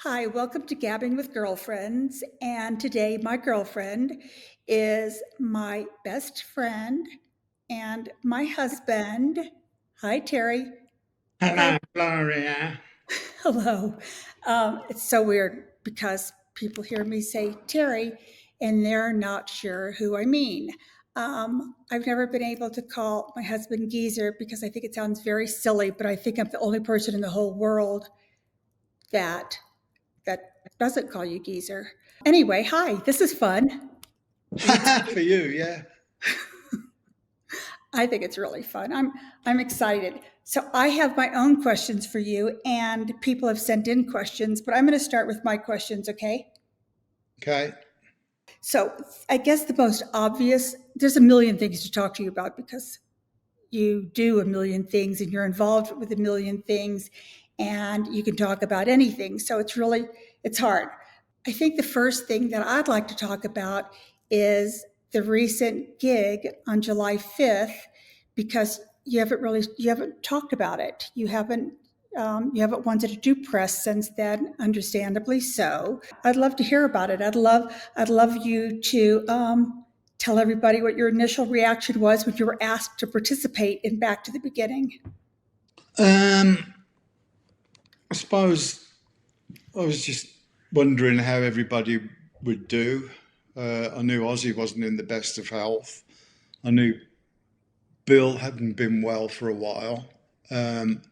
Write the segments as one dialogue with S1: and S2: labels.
S1: Hi, welcome to Gabbing with Girlfriends. And today, my girlfriend is my best friend and my husband. Hi, Terry. Hi.
S2: Hello, Gloria.
S1: Hello. It's so weird because people hear me say Terry and they're not sure who I mean. I've never been able to call my husband Geezer because I think it sounds very silly, but I think I'm the only person in the whole world that that doesn't call you geezer. Anyway, hi, this is fun. Is it?
S2: For you, yeah.
S1: I think it's really fun. I'm excited. So I have my own questions for you, and people have sent in questions, but I'm going to start with my questions. Okay.
S2: Okay.
S1: So I guess the most obvious. There's a million things to talk to you about because you do a million things and you're involved with a million things, and you can talk about anything. So it's hard. I think the first thing that I'd like to talk about is the recent gig on July 5th, because you haven't talked about it. You haven't wanted to do press since then, understandably so. I'd love to hear about it. I'd love you to tell everybody what your initial reaction was when you were asked to participate in Back to the Beginning.
S2: Um, I suppose I was just wondering how everybody would do. I knew Ozzy wasn't in the best of health. I knew Bill hadn't been well for a while. Um,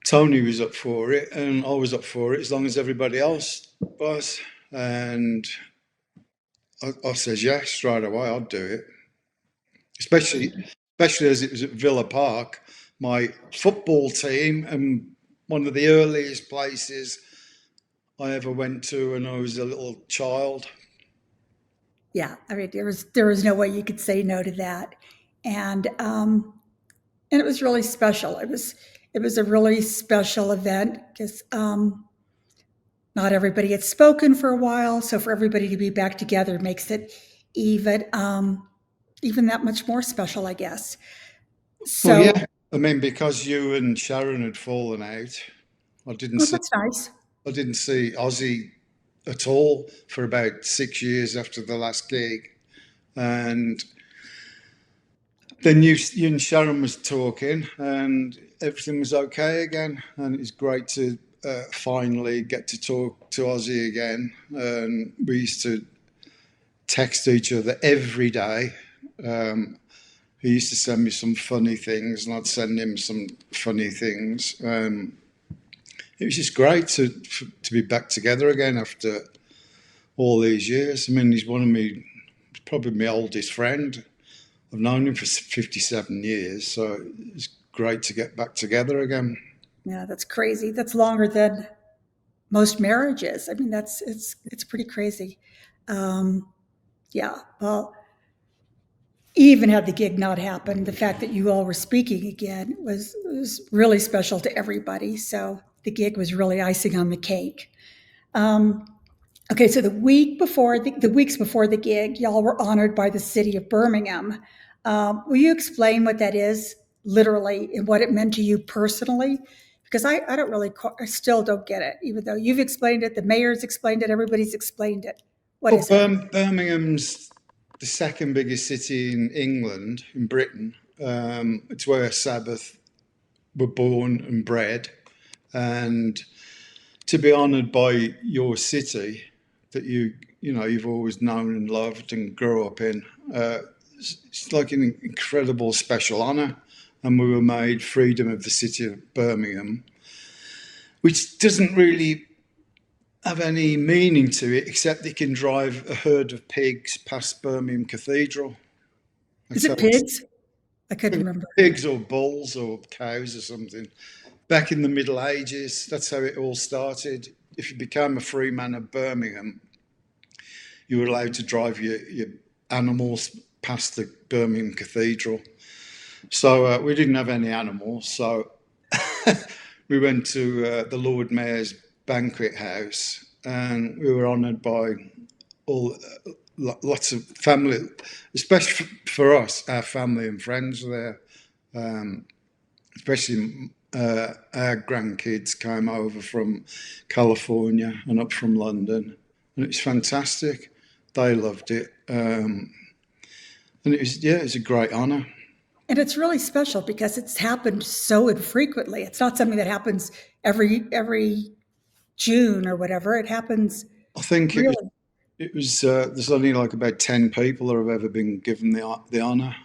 S2: Tony was up for it, and I was up for it as long as everybody else was. And I says yes straight away. I'd do it, especially especially as it was at Villa Park, my football team, and one of the earliest places I ever went to when I was a little child.
S1: Yeah, I mean, there was no way you could say no to that, and it was really special. It was a really special event because not everybody had spoken for a while, so for everybody to be back together makes it even even that much more special, I guess.
S2: Well,
S1: So,
S2: yeah, I mean because you and Sharon had fallen out, I didn't
S1: well,
S2: see
S1: that's nice.
S2: I didn't see Ozzy at all for about 6 years after the last gig, and then you and Sharon was talking, and everything was okay again, and it was great to finally get to talk to Ozzy again. And we used to text each other every day. Um, he used to send me some funny things, and I'd send him some funny things. It was just great to be back together again after all these years. I mean, he's probably my oldest friend. I've known him for 57 years, so it's great to get back together again.
S1: Yeah, that's crazy. That's longer than most marriages. I mean, it's pretty crazy. Um, yeah. Well, even had the gig not happened, the fact that you all were speaking again was really special to everybody. So the gig was really icing on the cake. Um, okay, so the weeks before the gig, y'all were honored by the city of Birmingham. Will you explain what that is, literally, and what it meant to you personally? Because I don't really, I still don't get it, even though you've explained it, the mayor's explained it, everybody's explained it. What
S2: Well,
S1: is it?
S2: Birmingham's the second biggest city in England, in Britain. It's where Sabbath were born and bred. And to be honoured by your city that you've always known and loved and grew up in, it's like an incredible special honour. And we were made Freedom of the City of Birmingham, which doesn't really have any meaning to it except they can drive a herd of pigs past Birmingham Cathedral.
S1: Is
S2: That's how
S1: it
S2: it's
S1: pigs? I couldn't remember.
S2: pigs or bulls or cows or something. Back in the Middle Ages, that's how it all started. If you became a free man of Birmingham, you were allowed to drive your animals past the Birmingham Cathedral. So we didn't have any animals, so we went to the Lord Mayor's banquet house, and we were honoured by all lots of family, especially for us, our family and friends were there. Especially our grandkids came over from California and up from London, and it was fantastic. They loved it, and it was a great honour.
S1: And it's really special because it's happened so infrequently. It's not something that happens every June or whatever. It happens
S2: I think
S1: really.
S2: it was there's only like about 10 people that have ever been given the honour,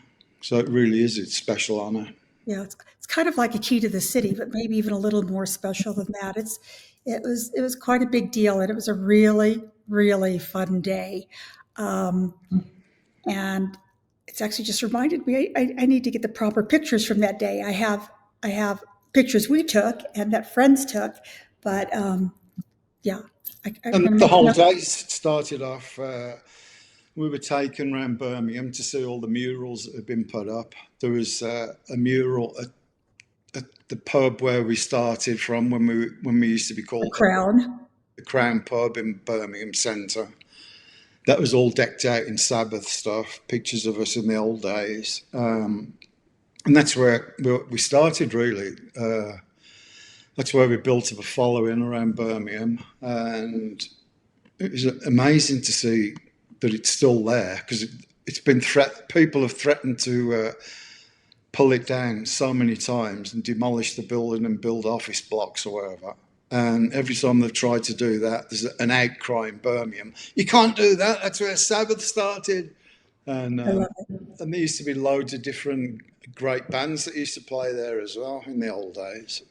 S2: so it really is a special honour.
S1: Yeah, it's kind of like a key to the city, but maybe even a little more special than that. It was quite a big deal, and it was a really fun day. Um, and it's actually just reminded me I need to get the proper pictures from that day. I have pictures we took and that friends took, but yeah, I'm
S2: And
S1: going to
S2: the
S1: make
S2: whole
S1: enough.
S2: day started off. We were taken around Birmingham to see all the murals that had been put up. There was a mural at the pub where we started from when we used to be
S1: The
S2: called
S1: crown.
S2: the Crown Pub in Birmingham Centre. That was all decked out in Sabbath stuff, pictures of us in the old days, and that's where we started really. That's where we built up a following around Birmingham, and it was amazing to see that it's still there because it's been people have threatened to pull it down so many times and demolish the building and build office blocks or whatever. And every time they've tried to do that, there's an outcry in Birmingham. You can't do that. That's where Sabbath started. And
S1: I
S2: um,
S1: love it.
S2: and there used to be loads of different great bands that used to play there as well in the old days.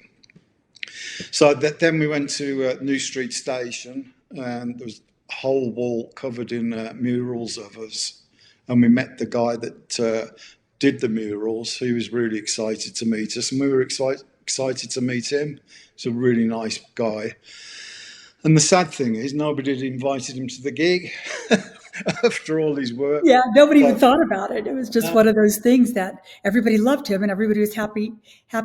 S2: So then we went to New Street Station, and there was a whole wall covered in murals of us. And we met the guy that did the murals. He was really excited to meet us, and we were excited to meet him. He's a really nice guy. And the sad thing is, nobody had invited him to the gig after all his work.
S1: Yeah, nobody even
S2: So,
S1: thought about it. It was just one of those things that everybody loved him and everybody was happy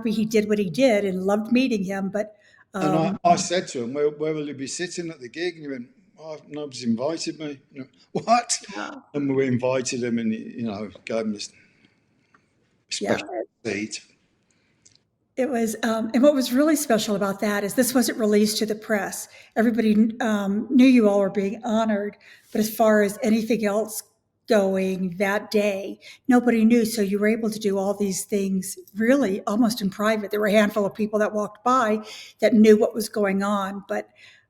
S1: he did what he did and loved meeting him. But
S2: and
S1: um,
S2: I said to him, where will you be sitting at the gig? And he went, oh, nobody's invited me. What?
S1: yeah,
S2: And we invited him and, gave him this
S1: yeah,
S2: special seat.
S1: it was. And what was really special about that is this wasn't released to the press. Everybody knew you all were being honored, but as far as anything else going that day, nobody knew. So you were able to do all these things really almost in private. There were a handful of people that walked by that knew what was going on, but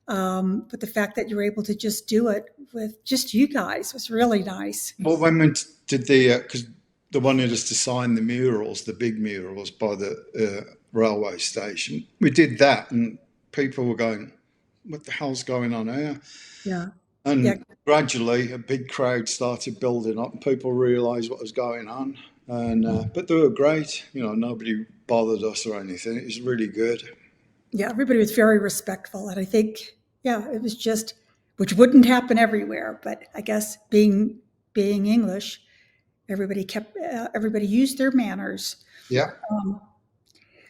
S1: the fact that you were able to just do it with just you guys was really nice.
S2: Well, when we did because they wanted us to sign the murals, the big murals by the railway station, we did that, and people were going, "What the hell's going on here?"
S1: Yeah, yeah,
S2: And gradually, a big crowd started building up, and people realised what was going on. And but they were great. Nobody bothered us or anything. It was really good.
S1: yeah. Everybody was very respectful, and I think, yeah, it was just, which wouldn't happen everywhere, but I guess being English, everybody used their manners.
S2: Yeah.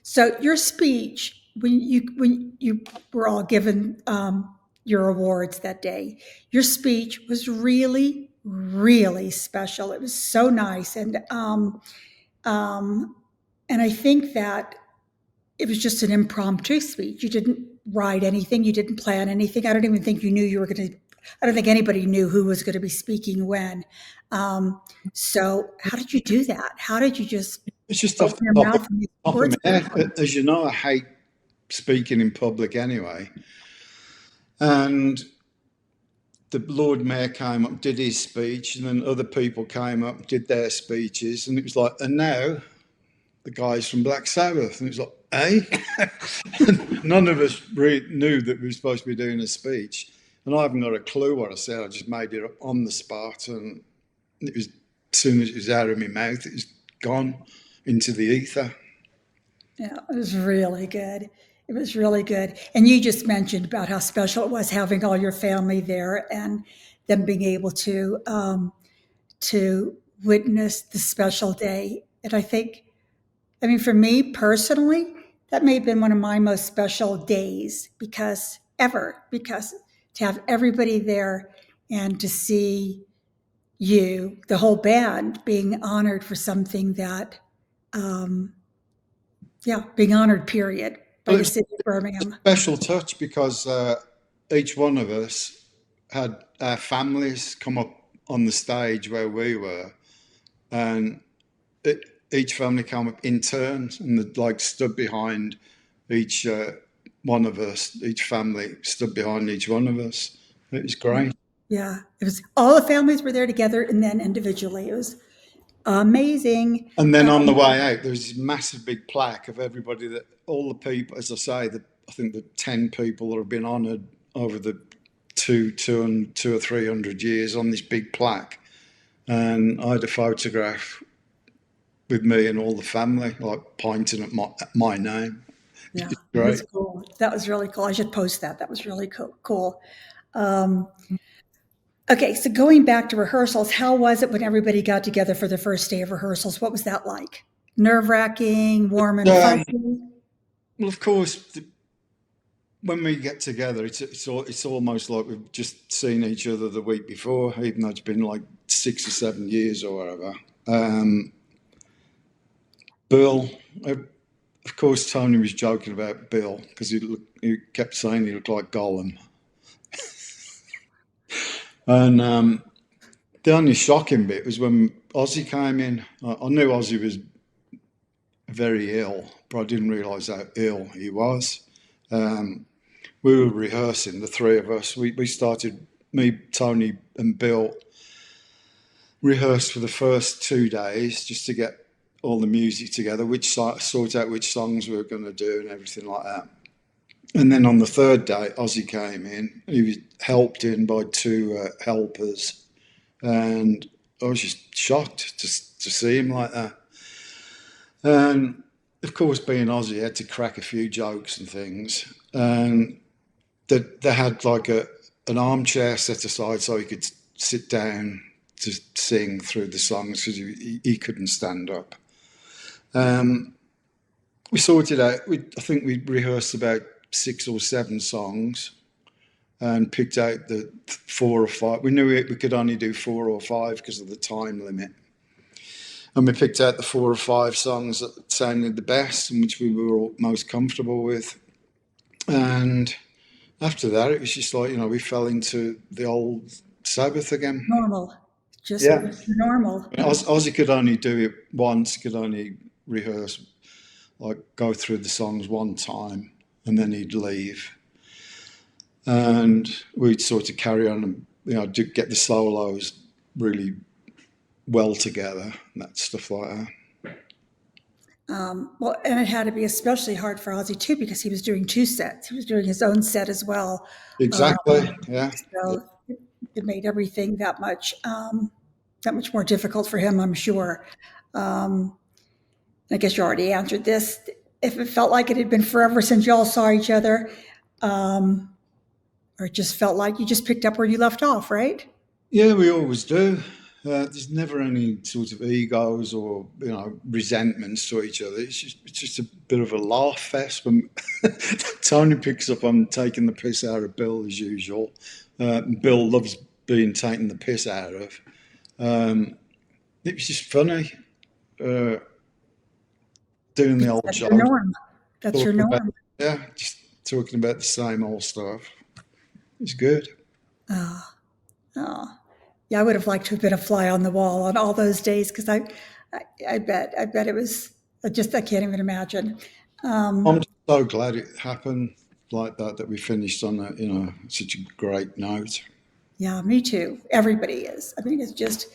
S1: So your speech, when you were all given your awards that day, your speech was really special. It was so nice, um, and I think that it was just an impromptu speech. You didn't write anything. You didn't plan anything. I don't even think you knew you were going to. I don't think anybody knew who was going to be speaking when. Um, so how did you do that? How did you just
S2: It's just off
S1: open
S2: the
S1: your
S2: top of,
S1: mouth and these
S2: top of
S1: words
S2: my
S1: come out?
S2: head. As you know, I hate speaking in public anyway. And the Lord Mayor came up, did his speech, and then other people came up, did their speeches, and it was like, and now the guys from Black Sabbath, and it was like, eh? None of us really knew that we were supposed to be doing a speech, and I haven't got a clue what I said. I just made it up on the spot, and it was as soon as it was out of my mouth, it was gone into the ether.
S1: Yeah, it was really good. It was really good. And you just mentioned about how special it was having all your family there and them being able to witness the special day. And I think, I mean, for me personally, that may have been one of my most special days because to have everybody there and to see the whole band, being honored for something that um, Yeah, being honored, period, by
S2: Well,
S1: the
S2: it's
S1: city of Birmingham.
S2: a special touch because each one of us had our families come up on the stage where we were, and it, each family came up in turns and like stood behind each one of us. Each family stood behind each one of us. It was great.
S1: Yeah, it was all the families were there together and then individually. It was amazing.
S2: And then on the way out, there was this massive big plaque of everybody that all the people, as I say, I think the 10 people that have been honoured over the two or 300 years on this big plaque. And I had a photograph with me and all the family, like pointing at my name.
S1: Yeah,
S2: It's
S1: it
S2: great.
S1: was cool. That was really cool. I should post that. That was really cool. Um, okay, so going back to rehearsals, how was it when everybody got together for the first day of rehearsals? What was that like? Nerve wracking, warm and
S2: Um,
S1: fuzzy?
S2: well, of course, when we get together, it's almost like we've just seen each other the week before, even though it's been like 6 or 7 years or whatever. Bill, of course, Tony was joking about Bill because he kept saying he looked like Gollum. And the only shocking bit was when Ozzy came in. I knew Ozzy was very ill, but I didn't realise how ill he was. We were rehearsing, the three of us. We started, me, Tony, and Bill rehearsed for the first 2 days just to get all the music together, sort out which songs we were going to do and everything like that. And then on the third day, Ozzy came in. He was helped in by two helpers, and I was just shocked to see him like that. And of course, being Ozzy, he had to crack a few jokes and things. And they had like an armchair set aside so he could sit down to sing through the songs because he couldn't stand up. We sorted out. I think we rehearsed about 6 or 7 songs and picked out the 4 or 5. We knew we could only do 4 or 5 because of the time limit. And we picked out the 4 or 5 songs that sounded the best and which we were all most comfortable with. And after that, it was just like, we fell into the old Sabbath again.
S1: Normal. Just
S2: Yeah.
S1: normal.
S2: Ozzy could only do it once. He could only rehearse, like go through the songs one time, and then he'd leave. And we'd sort of carry on and, get the solos really well together and that stuff like that.
S1: Well, and it had to be especially hard for Ozzy too because he was doing 2 sets. He was doing his own set as well.
S2: Exactly. Yeah.
S1: So it made everything that much more difficult for him, I'm sure. I guess you already answered this. If it felt like it had been forever since you all saw each other, or it just felt like you just picked up where you left off, right?
S2: Yeah, we always do. There's never any sort of egos or resentments to each other. It's just a bit of a laugh fest. When Tony picks up on taking the piss out of Bill as usual. Bill loves being taken the piss out of. It was just funny doing the old
S1: That's
S2: joke.
S1: your norm. That's your norm.
S2: Just talking about the same old stuff. It's good.
S1: Oh, yeah, I would have liked to have been a fly on the wall on all those days because I bet it was I can't even imagine.
S2: I'm so glad it happened like that we finished on such a great note.
S1: Yeah, me too. Everybody is. I mean, it's just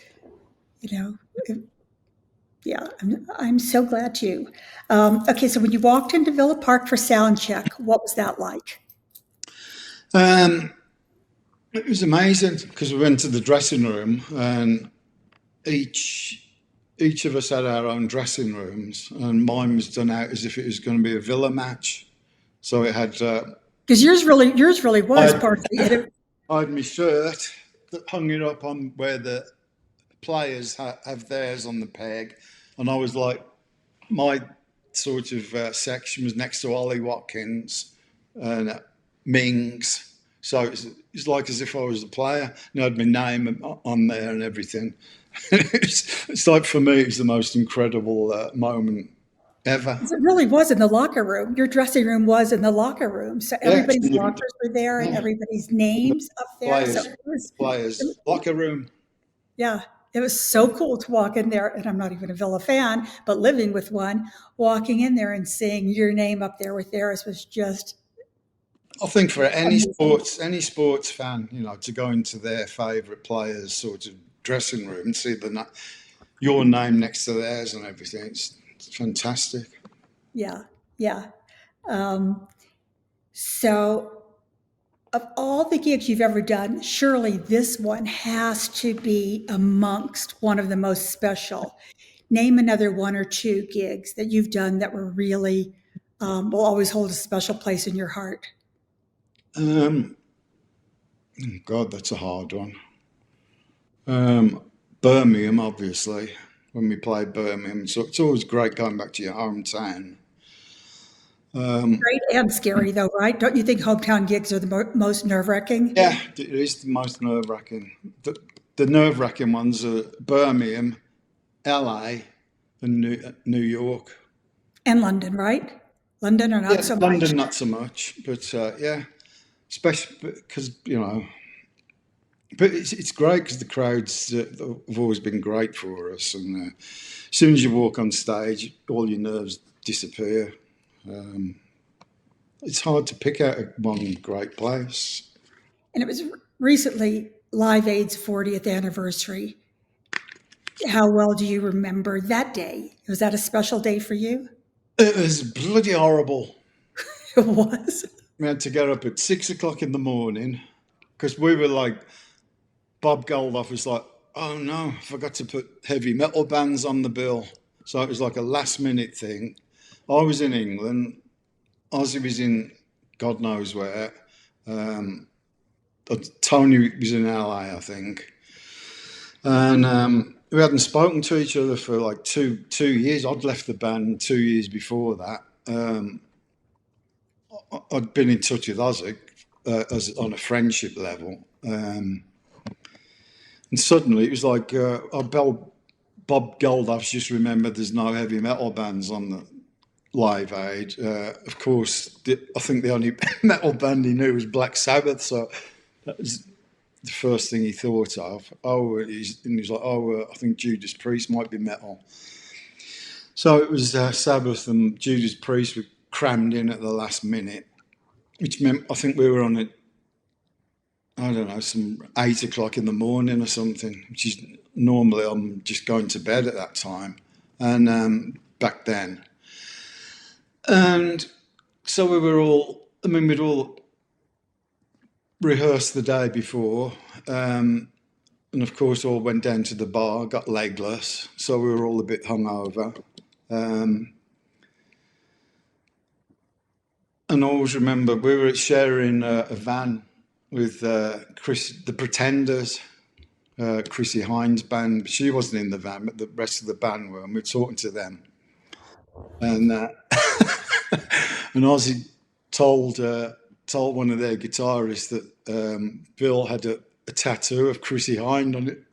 S1: yeah. I'm so glad too. Okay, so when you walked into Villa Park for sound check, what was that like?
S2: It was amazing because we went to the dressing room and each of us had our own dressing rooms, and mine was done out as if it was going to be a Villa match. So it had
S1: because yours really was part of the.
S2: I had my shirt that hung it up on where the players have theirs on the peg, and I was like, my sort of section was next to Ollie Watkins and Mings. So it's like as if I was the player. I had my name on there and everything. It's like, for me, it's the most incredible moment ever.
S1: 'Cause it really was in the locker room. Your dressing room was in the locker room, so
S2: Yeah,
S1: everybody's lockers were there and
S2: yeah.
S1: everybody's names up there, so
S2: Players,
S1: it was
S2: players locker room.
S1: yeah, it was so cool to walk in there, and I'm not even a Villa fan, but living with one, walking in there and seeing your name up there with theirs was just
S2: I think for
S1: amazing.
S2: any sports fan, to go into their favourite players' sort of dressing room and see your name next to theirs and everything, it's fantastic.
S1: Yeah, yeah. Um, so, of all the gigs you've ever done, surely this one has to be amongst one of the most special. Name another one or two gigs that you've done that were really will always hold a special place in your heart.
S2: Um, God, that's a hard one. Birmingham, obviously, when we played Birmingham, so it's always great going back to your hometown.
S1: Great and scary, though, right? Don't you think hometown gigs are the most nerve wracking?
S2: Yeah, it is the most nerve wracking. The nerve wracking ones are Birmingham, LA, and New York.
S1: And London, right? London, or not
S2: Yeah,
S1: so much.
S2: London not so much, but yeah, especially because but it's great because the crowds have always been great for us, and as soon as you walk on stage, all your nerves disappear. It's hard to pick out one great place.
S1: And it was recently Live Aid's 40th anniversary. How well do you remember that day? Was that a special day for you?
S2: It was bloody horrible.
S1: It was.
S2: We had to get up at 6 o'clock in the morning because we were like, Bob Geldof was like, oh no, I forgot to put heavy metal bands on the bill. So it was like a last minute thing. I was in England. Ozzy was in God knows where. Tony was in LA, I think. And we hadn't spoken to each other for like two years. I'd left the band 2 years before that. I'd been in touch with Ozzy as on a friendship level. And suddenly it was like, Bob Geldof's just remembered there's no heavy metal bands on the Live Aid. Of course, I think the only metal band he knew was Black Sabbath, so that was the first thing he thought of. And he's like, I think Judas Priest might be metal. So it was Sabbath and Judas Priest were crammed in at the last minute, which meant I think we were on I don't know, some 8 o'clock in the morning or something, which is normally I'm just going to bed at that time. And back then. And so we'd all rehearsed the day before. And of course, all went down to the bar, got legless. So we were all a bit hungover. And I always remember we were sharing a van with the Pretenders, Chrissy Hines' band. She wasn't in the van, but the rest of the band were, and we were talking to them. And and Ozzy told one of their guitarists that Bill had a tattoo of Chrissy Hines on it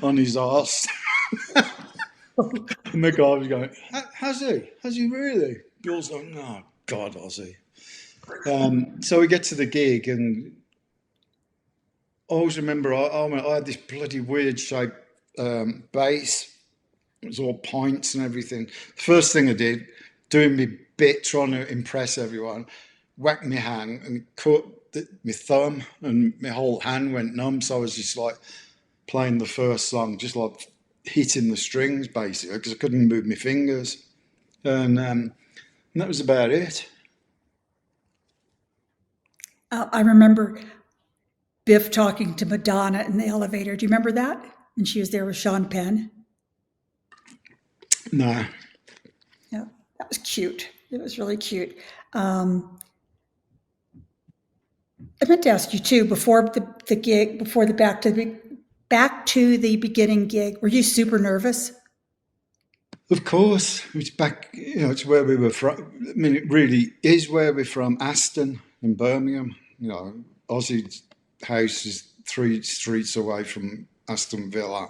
S2: on his arse. And the guy was going, "Has he? Has he really?" Bill's like, "No, God, Ozzy." So we get to the gig, and I always remember I had this bloody weird shaped bass. It was all pints and everything. The first thing I did, doing my bit, trying to impress everyone, whacked my hand and cut my thumb, and my whole hand went numb. So I was just like playing the first song, just like hitting the strings basically, because I couldn't move my fingers. And that was about it.
S1: I remember Biff talking to Madonna in the elevator. Do you remember that? When she was there with Sean Penn?
S2: No.
S1: Yeah, that was cute. It was really cute. I meant to ask you too, before the gig, before the back to the beginning gig, were you super nervous?
S2: Of course, it's back. It's where we were from. I mean, it really is where we're from. Aston in Birmingham. Ozzy's house is 3 streets away from Aston Villa.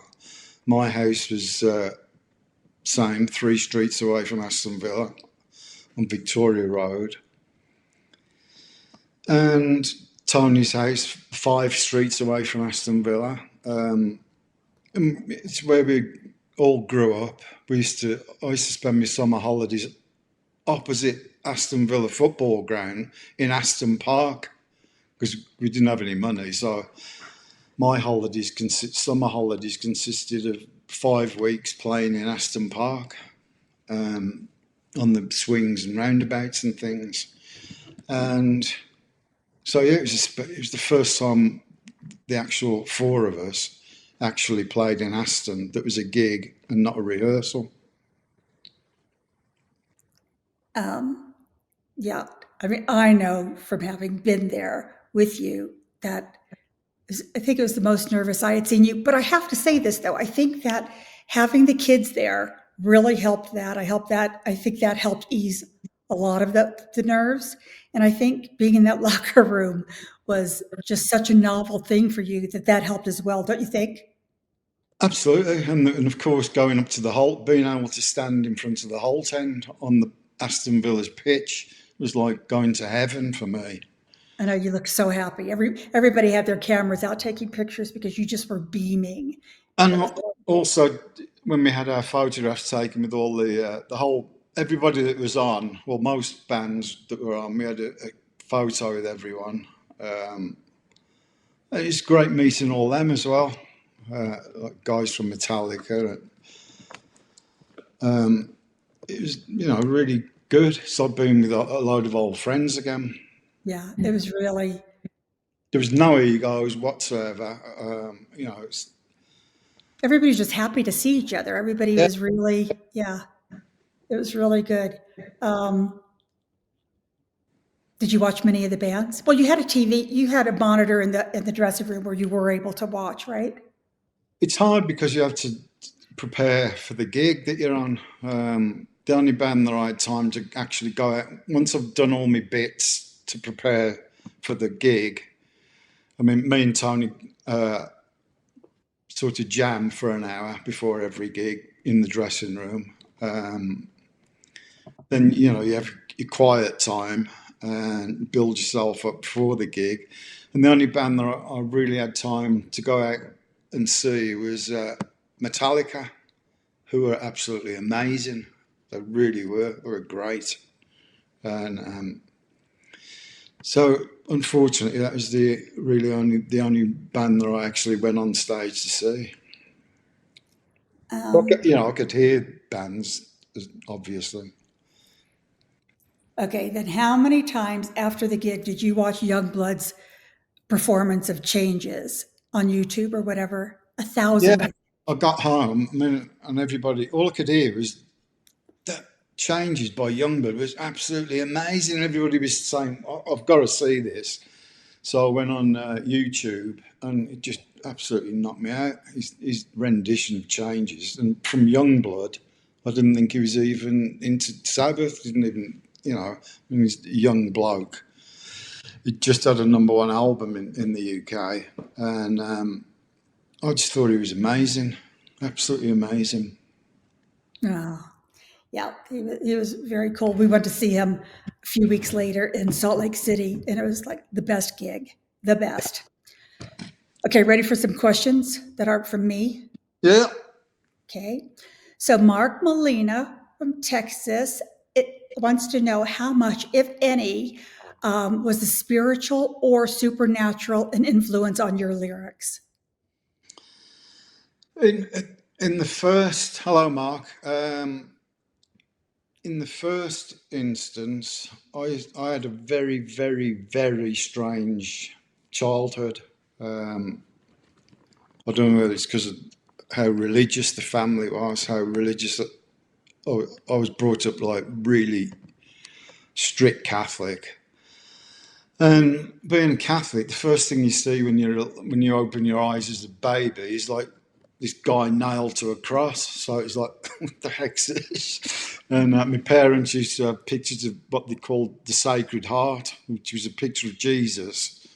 S2: My house was same 3 streets away from Aston Villa on Victoria Road. And Tony's house 5 streets away from Aston Villa. It's where we all grew up. I used to spend my summer holidays opposite Aston Villa football ground in Aston Park because we didn't have any money. So my summer holidays consisted of 5 weeks playing in Aston Park on the swings and roundabouts and things. And so yeah, it was the first time the actual 4 of us actually played in Aston. That was a gig and not a rehearsal.
S1: Yeah, I mean, I know from having been there with you that I think it was the most nervous I had seen you. But I have to say this though, I think that having the kids there really helped that. I think that helped ease a lot of the nerves. And I think being in that locker room was just such a novel thing for you that helped as well, don't you think?
S2: Absolutely, and of course going up to the Holt, being able to stand in front of the Holt end on the Aston Villa's pitch was like going to heaven for me.
S1: I know you looked so happy. Everybody had their cameras out taking pictures because you just were beaming. And it
S2: And
S1: was,
S2: also when we had our photographs taken with all the whole everybody that was on, well, most bands that were on, we had a photo with everyone. It was great meeting all them as well, like guys from Metallica. It was, really good. So I've been with a load of old friends again.
S1: yeah, it was really,
S2: There was no egos whatsoever. It's,
S1: everybody was just happy to see each other. Everybody
S2: yeah,
S1: was really, yeah, it was really good. Um, did you watch many of the bands? Well, you had a TV, you had a monitor in the dressing room where you were able to watch, right?
S2: it's hard because you have to prepare for the gig that you're on. The only band that I had time to actually go out, once I've done all my bits to prepare for the gig, I mean, me and Tony sort of jam for an hour before every gig in the dressing room. Then, you have your quiet time and build yourself up for the gig. And the only band that I really had time to go out and see was Metallica, who were absolutely amazing. They really were. They were great. And so, unfortunately, that was the only band that I actually went on stage to see. I could hear bands, obviously.
S1: Okay, then how many times after the gig did you watch Youngblood's performance of Changes on YouTube or whatever? A
S2: Yeah,
S1: thousand.
S2: I got home, and everybody, all I could hear was that Changes by Youngblood was absolutely amazing. Everybody was saying, I've got to see this. So I went on YouTube, and it just absolutely knocked me out. His rendition of Changes, and from Youngblood, I didn't think he was even into Sabbath. Didn't even, I mean, he's a young bloke. He just had a #1 album in the UK, and I just thought he was amazing, absolutely amazing.
S1: Oh, yeah, he was very cool. We went to see him a few weeks later in Salt Lake City, and it was like the best gig, the best. Okay, ready for some questions that aren't from me?
S2: Yeah,
S1: Okay. So Mark Molina from Texas, it wants to know how much, if any, was the spiritual or supernatural an influence on your lyrics?
S2: in in the first, hello, Mark. In the first instance, I had a very, very, very strange childhood. I don't know whether it's because of how religious the family was, how religious. I was brought up like really strict Catholic. And being Catholic, the first thing you see when you open your eyes as a baby is like this guy nailed to a cross. So it's like, what the heck's this? And my parents used to have pictures of what they called the Sacred Heart, which was a picture of Jesus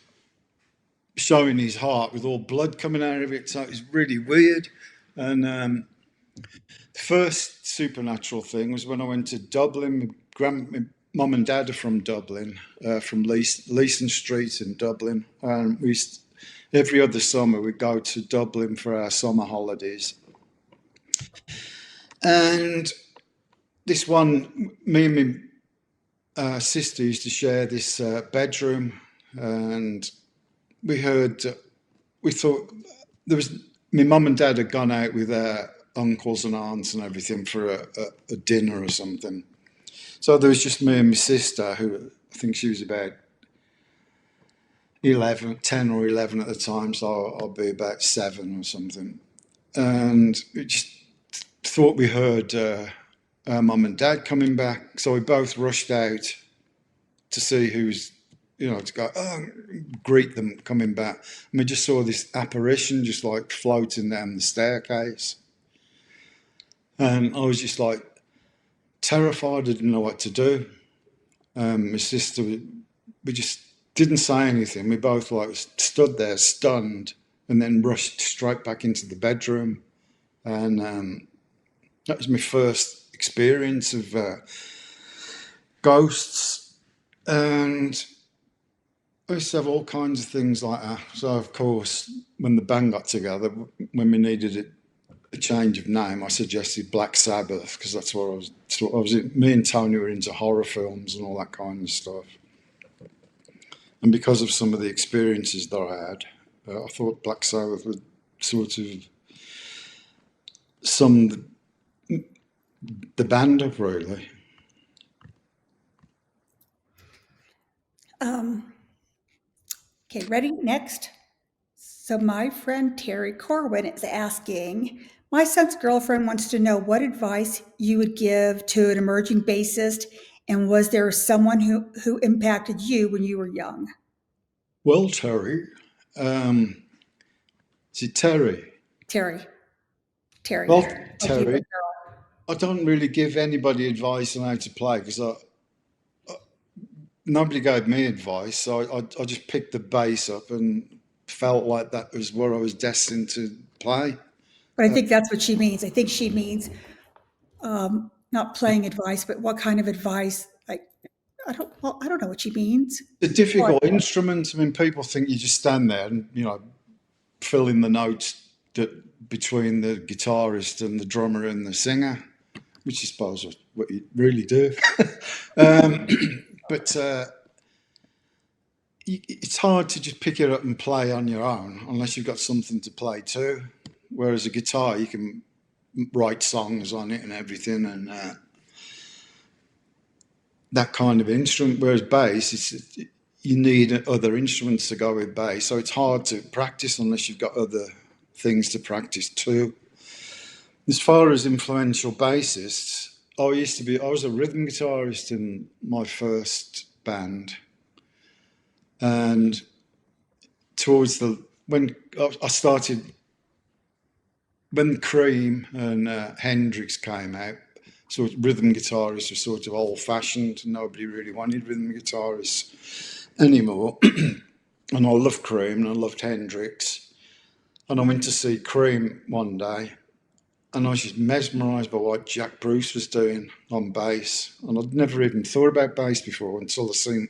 S2: showing his heart with all blood coming out of it. So it was really weird. And The first supernatural thing was when I went to Dublin. My mum and dad are from Dublin, from Leeson Street in Dublin. And every other summer we'd go to Dublin for our summer holidays. And this one, me and my sister used to share this bedroom, and we heard, we thought there was, my mum and dad had gone out with their uncles and aunts and everything for a dinner or something. So there was just me and my sister, who I think she was about 10 or 11 at the time, so I'll be about 7 or something. And we just thought we heard our mum and dad coming back, so we both rushed out to see who's, to go, greet them coming back. And we just saw this apparition just like floating down the staircase. And I was just like terrified, I didn't know what to do. My sister, we just didn't say anything. We both like stood there stunned and then rushed straight back into the bedroom. And that was my first experience of ghosts. And I used to have all kinds of things like that. So, of course, when the band got together, when we needed a change of name, I suggested Black Sabbath, because that's what I was in. Me and Tony were into horror films and all that kind of stuff. And because of some of the experiences that I had, I thought Black Sabbath would sort of sum the band up, really.
S1: Okay, ready? Next. So my friend Terry Corwin is asking, my son's girlfriend wants to know what advice you would give to an emerging bassist, and was there someone who impacted you when you were young?
S2: Well, Terry, is it Terry?
S1: Terry. Terry.
S2: Well,
S1: Like you,
S2: Terry, I don't really give anybody advice on how to play because nobody gave me advice. So I just picked the bass up and felt like that was where I was destined to play.
S1: but I think that's what she means. I think she means not playing advice, but what kind of advice? Like, I don't know what she means.
S2: It's a difficult instrument. I mean, people think you just stand there and, fill in the notes between the guitarist and the drummer and the singer, which I suppose is what you really do. But it's hard to just pick it up and play on your own unless you've got something to play too. Whereas a guitar, you can write songs on it and everything, and that kind of instrument. Whereas bass, you need other instruments to go with bass, so it's hard to practice unless you've got other things to practice too. As far as influential bassists, I was a rhythm guitarist in my first band, and when I started, when Cream and Hendrix came out, so rhythm guitarists were sort of old-fashioned. Nobody really wanted rhythm guitarists anymore. And I loved Cream and I loved Hendrix. And I went to see Cream one day, and I was just mesmerised by what Jack Bruce was doing on bass. And I'd never even thought about bass before until I seen,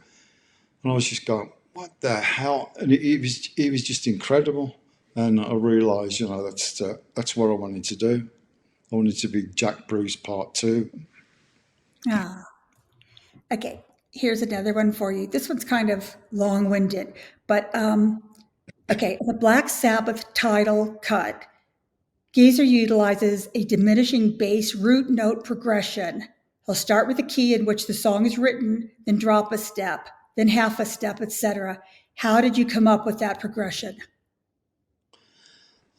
S2: and I was just going, what the hell? And it was just incredible. And I realised, that's what I wanted to do. I wanted to be Jack Bruce Part 2.
S1: Ah, okay. Here's another one for you. This one's kind of long-winded, but okay. The Black Sabbath title cut, Geezer utilizes a diminishing bass root note progression. He'll start with the key in which the song is written, then drop a step, then half a step, etc. How did you come up with that progression?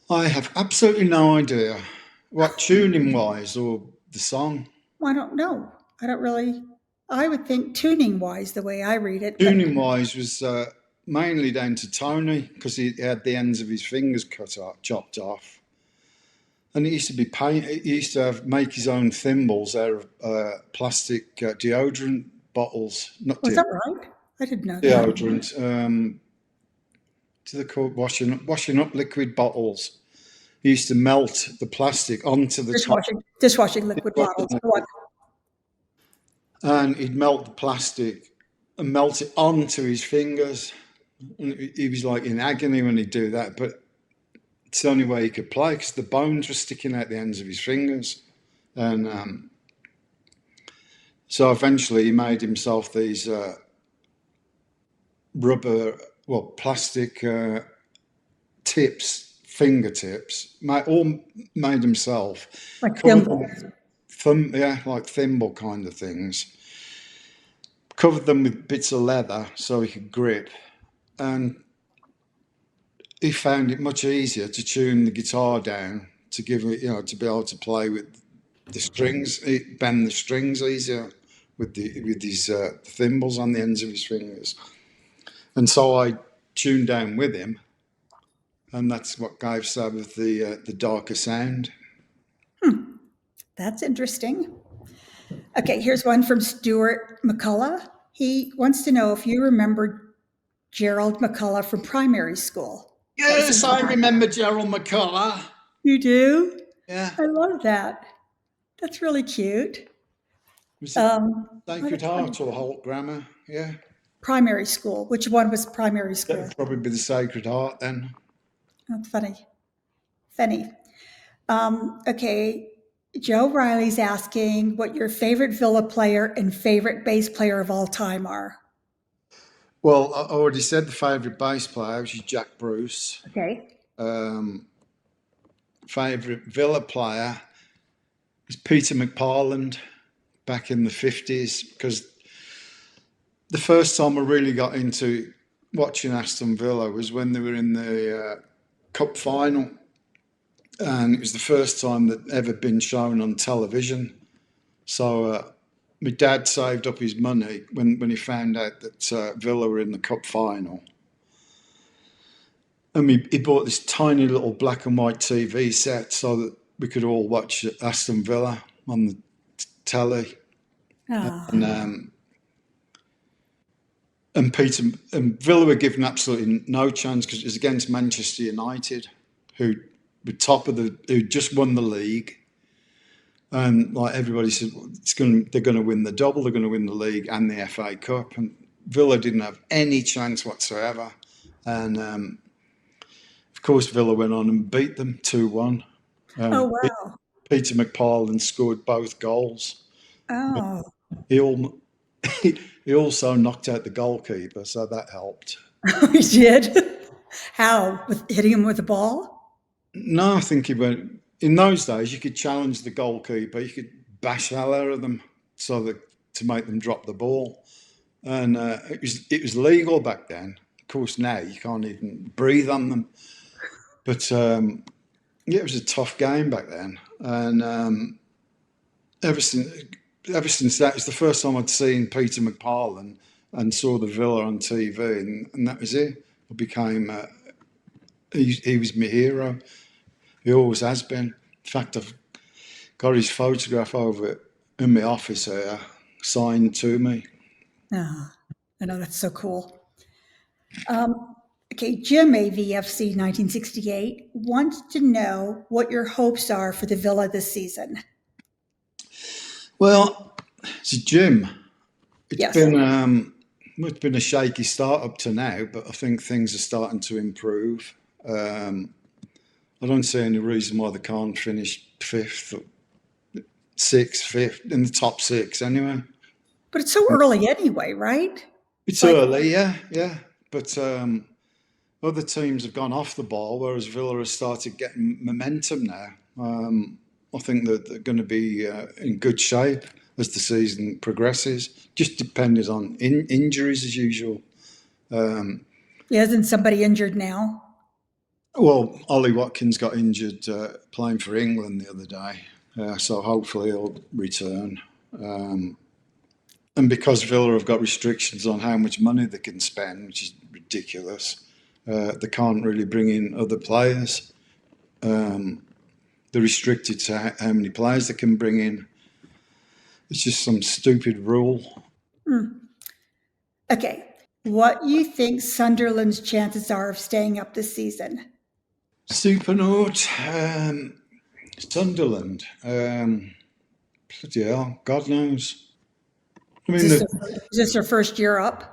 S2: I have absolutely no idea what tuning wise or the song.
S1: Well, I don't know. I don't really. I would think tuning wise, the way I read it, but
S2: Tuning wise was mainly down to Tony because he had the ends of his fingers chopped off. And he used to be he used to make his own thimbles out of plastic deodorant bottles. Not
S1: was that right? I didn't know that.
S2: deodorant. To the called washing up liquid bottles. he used to melt the plastic onto the top,
S1: Dishwashing liquid bottles. Go on.
S2: and he'd melt the plastic and melt it onto his fingers. And he was like in agony when he'd do that, but it's the only way he could play because the bones were sticking out the ends of his fingers. And so eventually he made himself these plastic tips, fingertips, all made himself.
S1: Like thimbles.
S2: Like thimble kind of things. Covered them with bits of leather so he could grip. And he found it much easier to tune the guitar down to give it, to be able to play with the strings, bend the strings easier with these thimbles on the ends of his fingers. And so I tuned down with him, and that's what gave Sabbath the darker sound.
S1: That's interesting. Okay, here's one from Stuart McCullough. He wants to know if you remember Gerald McCullough from primary school.
S2: Yes, I remember Gerald McCullough.
S1: You do?
S2: Yeah.
S1: I love that. That's really cute.
S2: Was it Sacred Heart or Holt Grammar? Yeah.
S1: Primary school. Which one was primary school?
S2: That would probably be the Sacred Heart then.
S1: That's funny. Okay, Joe Riley's asking what your favorite Villa player and favorite bass player of all time are.
S2: Well, I already said the favourite bass player, which is Jack Bruce.
S1: Okay.
S2: Favourite Villa player is Peter McParland back in the 50s, because the first time I really got into watching Aston Villa was when they were in the Cup final. And it was the first time that ever been shown on television. So my dad saved up his money when he found out that Villa were in the cup final. And he bought this tiny little black and white TV set so that we could all watch Aston Villa on the telly.
S1: Oh.
S2: And Villa were given absolutely no chance because it was against Manchester United, who just won the league, and like everybody said, they're going to win the double, they're going to win the league and the FA Cup, and Villa didn't have any chance whatsoever, and of course Villa went on and beat them 2-1.
S1: Oh wow!
S2: Peter McParland scored both goals.
S1: Oh,
S2: he also knocked out the goalkeeper, so that helped.
S1: He did. How? With hitting him with a ball?
S2: No, I think he went. In those days, you could challenge the goalkeeper. You could bash hell out of them to make them drop the ball, and it was legal back then. Of course, now you can't even breathe on them. But it was a tough game back then, and ever since that, it's the first time I'd seen Peter McParland and saw the Villa on TV, and that was it. I became. He was my hero. He always has been. In fact, I've got his photograph over in my office here, signed to me.
S1: Oh, I know, that's so cool. Okay, Jim AVFC 1968 wants to know what your hopes are for the Villa this season.
S2: Well, so Jim,
S1: Yes.
S2: It's been a shaky start up to now, but I think things are starting to improve. I don't see any reason why they can't finish fifth, in the top six anyway.
S1: But it's so early anyway, right?
S2: It's early, yeah. But other teams have gone off the ball, whereas Villa has started getting momentum now. I think that they're going to be in good shape as the season progresses. Just depending on injuries as usual.
S1: Isn't somebody injured now?
S2: Well, Ollie Watkins got injured playing for England the other day, so hopefully he'll return. And because Villa have got restrictions on how much money they can spend, which is ridiculous, they can't really bring in other players. They're restricted to how many players they can bring in. It's just some stupid rule.
S1: Okay. What do you think Sunderland's chances are of staying up this season?
S2: Supernaut, Sunderland. Bloody hell, God knows. I
S1: Is
S2: mean,
S1: this their, is this their first year up?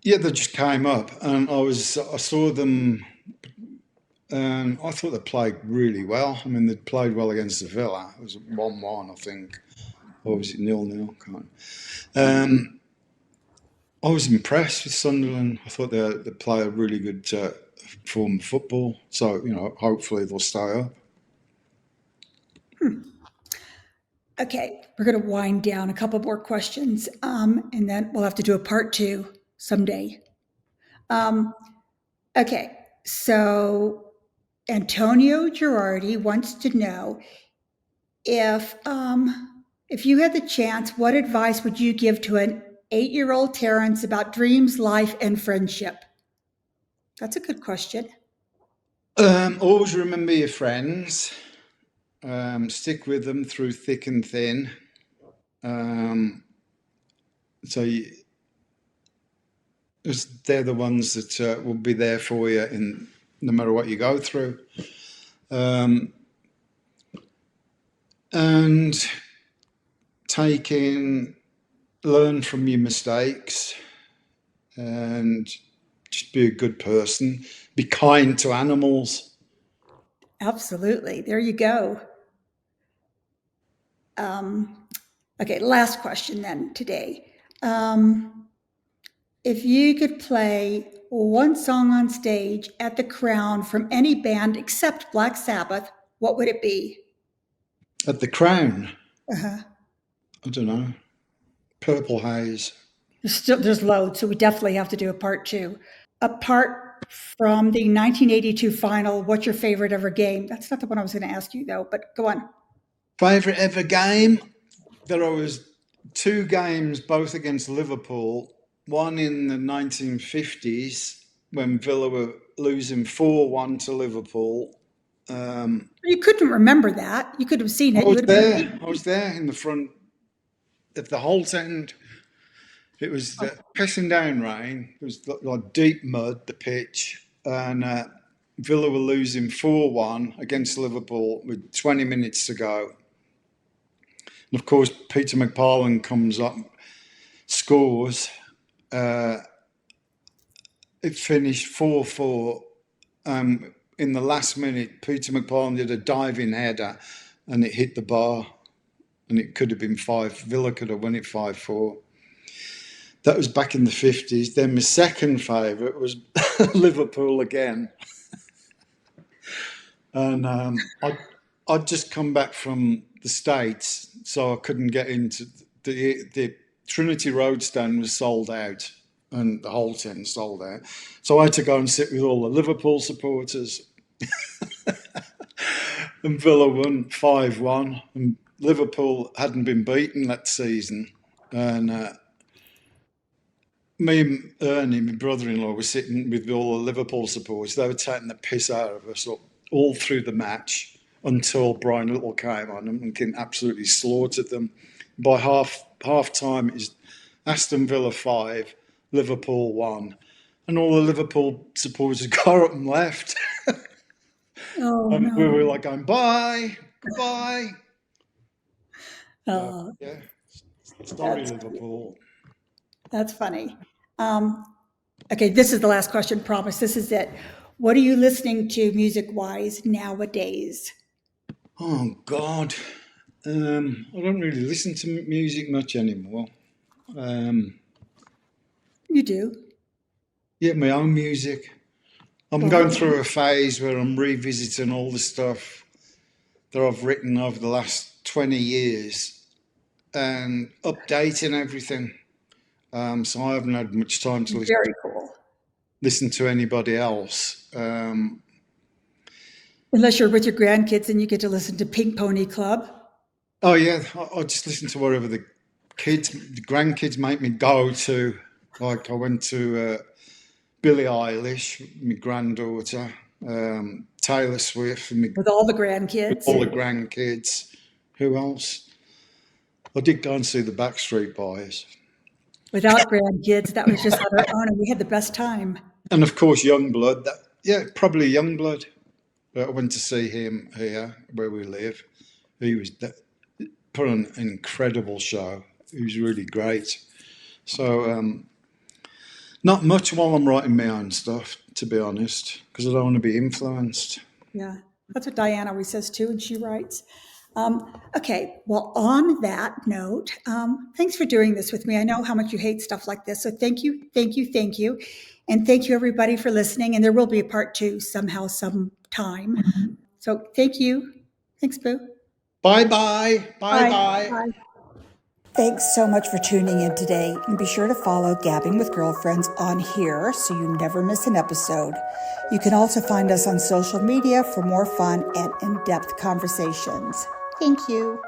S2: yeah, they just came up, and I saw them, and I thought they played really well. I mean, they played well against the Villa. It was 1-1, I think, or was it 0-0? Can't. I was impressed with Sunderland. I thought they play a really good form of football. So hopefully they'll stay up.
S1: Okay, we're going to wind down a couple more questions, and then we'll have to do a part two someday. Okay, so Antonio Girardi wants to know if you had the chance, what advice would you give to an 8-year-old Terrence about dreams, life, and friendship? That's a good question.
S2: Always remember your friends. Stick with them through thick and thin. So they're the ones that will be there for you in no matter what you go through. And learn from your mistakes, and just be a good person. Be kind to animals.
S1: Absolutely. There you go. Okay, last question then today. If you could play one song on stage at the Crown from any band except Black Sabbath, what would it be?
S2: At the Crown,
S1: Uh-huh.
S2: I don't know, Purple Haze.
S1: There's loads, so we definitely have to do a part two. Apart from the 1982 final, what's your favorite ever game? That's not the one I was going to ask you though, but go on.
S2: Favourite ever game? There was two games, both against Liverpool. One in the 1950s when Villa were losing 4-1 to Liverpool.
S1: You couldn't remember that. You could have seen it.
S2: I
S1: You
S2: was
S1: would have been
S2: there.
S1: beaten.
S2: I was there in the front of the Holt end. It was pissing down rain. It was like deep mud, the pitch, and Villa were losing 4-1 against Liverpool with 20 minutes to go. And of course, Peter McParland comes up, scores. It finished 4-4. In the last minute, Peter McParland did a diving header, and it hit the bar, and it could have been 5. Villa could have won it 5-4. That was back in the 50s. Then my second favourite was Liverpool again. And I'd just come back from the States, so I couldn't get into the Trinity Road stand was sold out, and the whole tent sold out. So I had to go and sit with all the Liverpool supporters. And Villa won 5-1, and Liverpool hadn't been beaten that season. And me and Ernie, my brother-in-law, were sitting with all the Liverpool supporters. They were taking the piss out of us all through the match until Brian Little came on and absolutely slaughtered them. By half time, it was Aston Villa 5, Liverpool 1, and all the Liverpool supporters got up and left.
S1: Oh
S2: And we were
S1: no.
S2: like going, bye, goodbye.
S1: Oh,
S2: Yeah, sorry,
S1: that's
S2: Liverpool.
S1: that's funny. Okay, this is the last question. Promise. This is it. What are you listening to music-wise nowadays?
S2: Oh God, I don't really listen to music much anymore.
S1: You do.
S2: Yeah, my own music. I'm
S1: Well,
S2: going through a phase where I'm revisiting all the stuff that I've written over the last 20 years and updating everything. So I haven't had much time to
S1: very cool.
S2: listen to anybody else.
S1: Unless you're with your grandkids and you get to listen to Pink Pony Club.
S2: Oh yeah, I just listen to whatever the grandkids make me go to. Like I went to Billie Eilish, my granddaughter, Taylor Swift, and
S1: With all the grandkids.
S2: all the grandkids. Who else? I did go and see the Backstreet Boys.
S1: Without grandkids, that was just on our own, and we had the best time.
S2: And of course, Youngblood. Yeah, probably Youngblood. But I went to see him here where we live. He was put on an incredible show. He was really great. So not much while I'm writing my own stuff, to be honest, because I don't want to be influenced.
S1: Yeah, that's what Diana always says too, and she writes. Okay, well, on that note, thanks for doing this with me. I know how much you hate stuff like this, so thank you, thank you, thank you. And thank you, everybody, for listening. And there will be a part 2 somehow, sometime. So thank you. Thanks, Boo.
S2: Bye-bye.
S1: Bye.
S2: Bye-bye.
S1: Bye. Thanks so much for tuning in today. And be sure to follow Gabbing with Girlfriends on here so you never miss an episode. You can also find us on social media for more fun and in-depth conversations. Thank you.